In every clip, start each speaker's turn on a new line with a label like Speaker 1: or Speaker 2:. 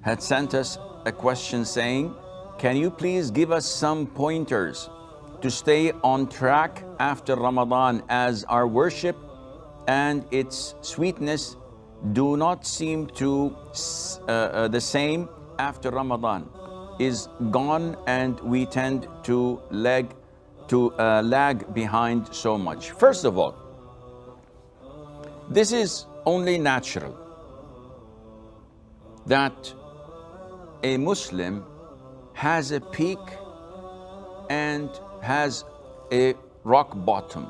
Speaker 1: had sent us a question saying, can you please give us some pointers to stay on track after Ramadan, as our worship and its sweetness do not seem to the same after Ramadan is gone, and we tend to lag behind so much. First of all, this is only natural that a Muslim has a peak and has a rock bottom.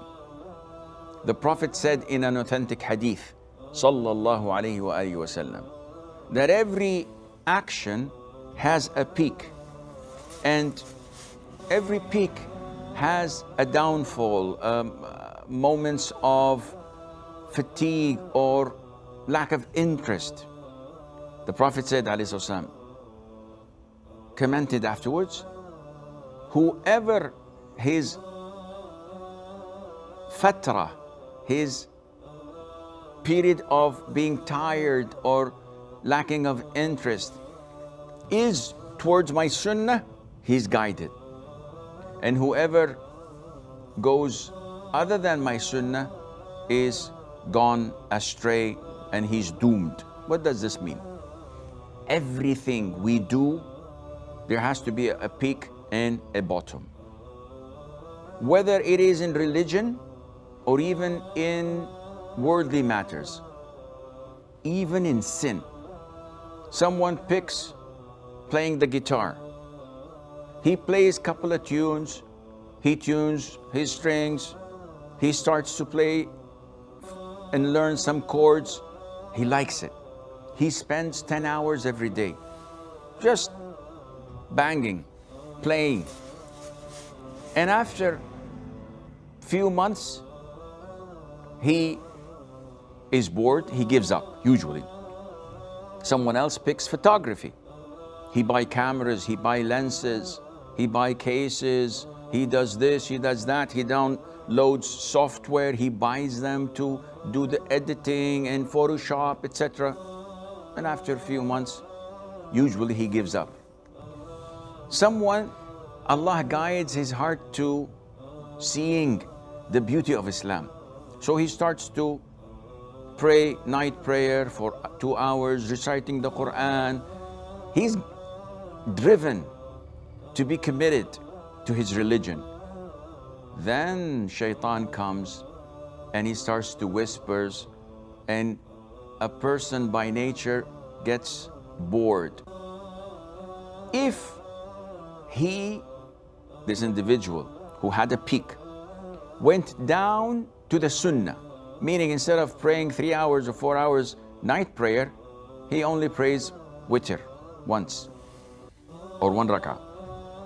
Speaker 1: The Prophet said in an authentic hadith, sallallahu alayhi wa alihi wa sallam, that every action has a peak, and every peak has a downfall, moments of fatigue or lack of interest. The Prophet said, alayhi wasallam, commented afterwards, whoever his fatra, his period of being tired or lacking of interest, is towards my sunnah, he's guided. And whoever goes other than my sunnah is gone astray and he's doomed. What does this mean? Everything we do, there has to be a peak and a bottom. Whether it is in religion or even in worldly matters, even in sin. Someone picks playing the guitar. He plays a couple of tunes, he tunes his strings, he starts to play and learn some chords. He likes it. He spends 10 hours every day just banging, playing. And after few months, he is bored, he gives up, usually. Someone else picks photography. He buys cameras, he buys lenses, he buys cases, he does this, he does that, he downloads software, he buys them to do the editing and Photoshop, etc. And after a few months, usually he gives up. Someone, Allah guides his heart to seeing the beauty of Islam. So he starts to pray night prayer for 2 hours, reciting the Quran. He's driven to be committed to his religion. Then shaitan comes and he starts to whispers, and a person by nature gets bored. If this individual who had a peak, went down to the sunnah, meaning instead of praying 3 hours or 4 hours night prayer, he only prays witr once or 1 rak'ah.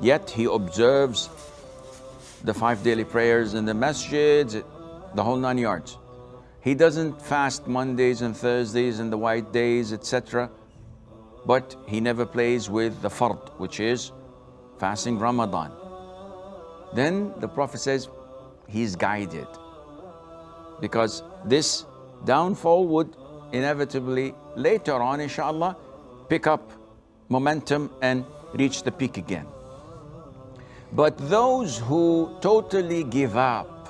Speaker 1: Yet he observes the 5 daily prayers in the masjids, the whole 9 yards. He doesn't fast Mondays and Thursdays and the white days, etc. But he never plays with the fard, which is fasting Ramadan. Then the Prophet says he's guided, because this downfall would inevitably later on, inshallah, pick up momentum and reach the peak again. But those who totally give up,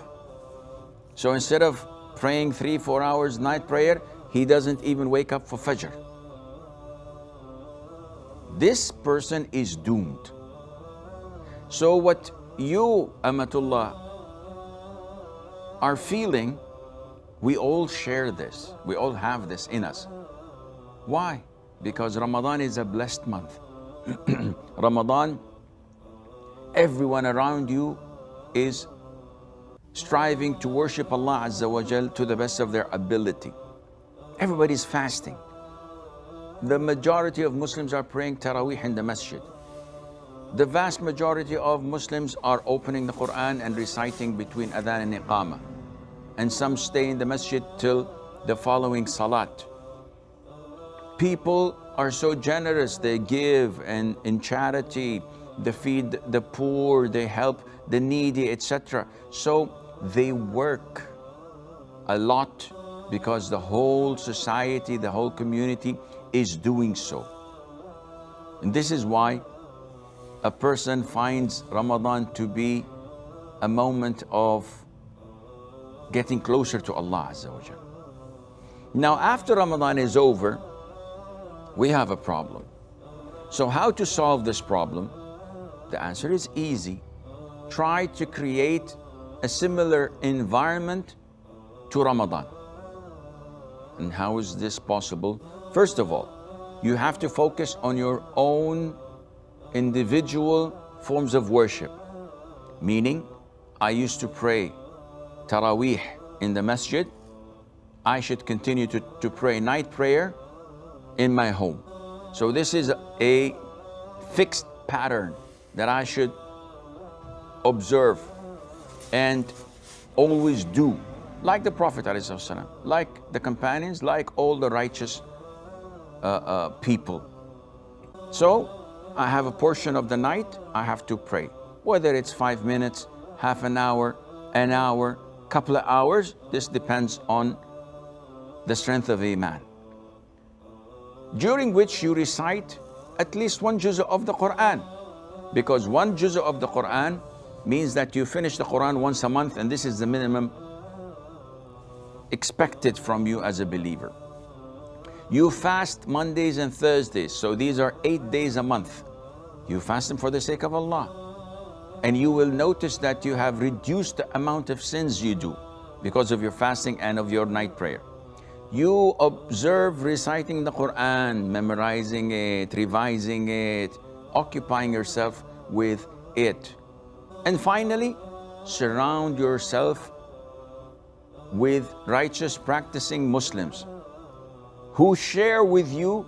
Speaker 1: so instead of praying 3-4 hours night prayer, he doesn't even wake up for Fajr. This person is doomed. So what you, Amatullah, are feeling, we all share this. We all have this in us. Why? Because Ramadan is a blessed month. Ramadan, everyone around you is striving to worship Allah Azza wa Jal to the best of their ability. Everybody's fasting. The majority of Muslims are praying Taraweeh in the masjid. The vast majority of Muslims are opening the Quran and reciting between adhan and iqamah. And some stay in the masjid till the following salat. People are so generous, they give and in charity, they feed the poor, they help the needy, etc. So they work a lot because the whole society, the whole community is doing so. And this is why a person finds Ramadan to be a moment of getting closer to Allah Azza wa Jal. Now, after Ramadan is over, we have a problem. So how to solve this problem? The answer is easy. Try to create a similar environment to Ramadan. And how is this possible? First of all, you have to focus on your own individual forms of worship. Meaning, I used to pray Taraweeh in the masjid. I should continue to pray night prayer in my home. So this is a fixed pattern that I should observe and always do, like the Prophet ﷺ, like the companions, like all the righteous people. So I have a portion of the night I have to pray, whether it's 5 minutes, half an hour, couple of hours. This depends on the strength of Iman, during which you recite at least one juz of the Quran, because one juz of the Quran means that you finish the Quran once a month, and this is the minimum expected from you as a believer. You fast Mondays and Thursdays, so these are 8 days a month. You fast them for the sake of Allah, and you will notice that you have reduced the amount of sins you do because of your fasting and of your night prayer. You observe reciting the Quran, memorizing it, revising it, occupying yourself with it. And finally, surround yourself with righteous practicing Muslims who share with you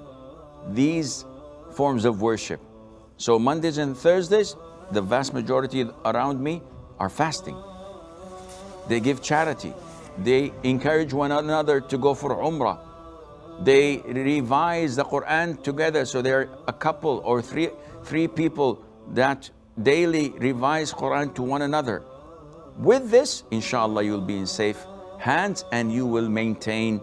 Speaker 1: these forms of worship. So Mondays and Thursdays, the vast majority around me are fasting. They give charity. They encourage one another to go for Umrah. They revise the Quran together. So they're a couple or three people that daily revise Quran to one another. With this, inshallah, you'll be in safe hands and you will maintain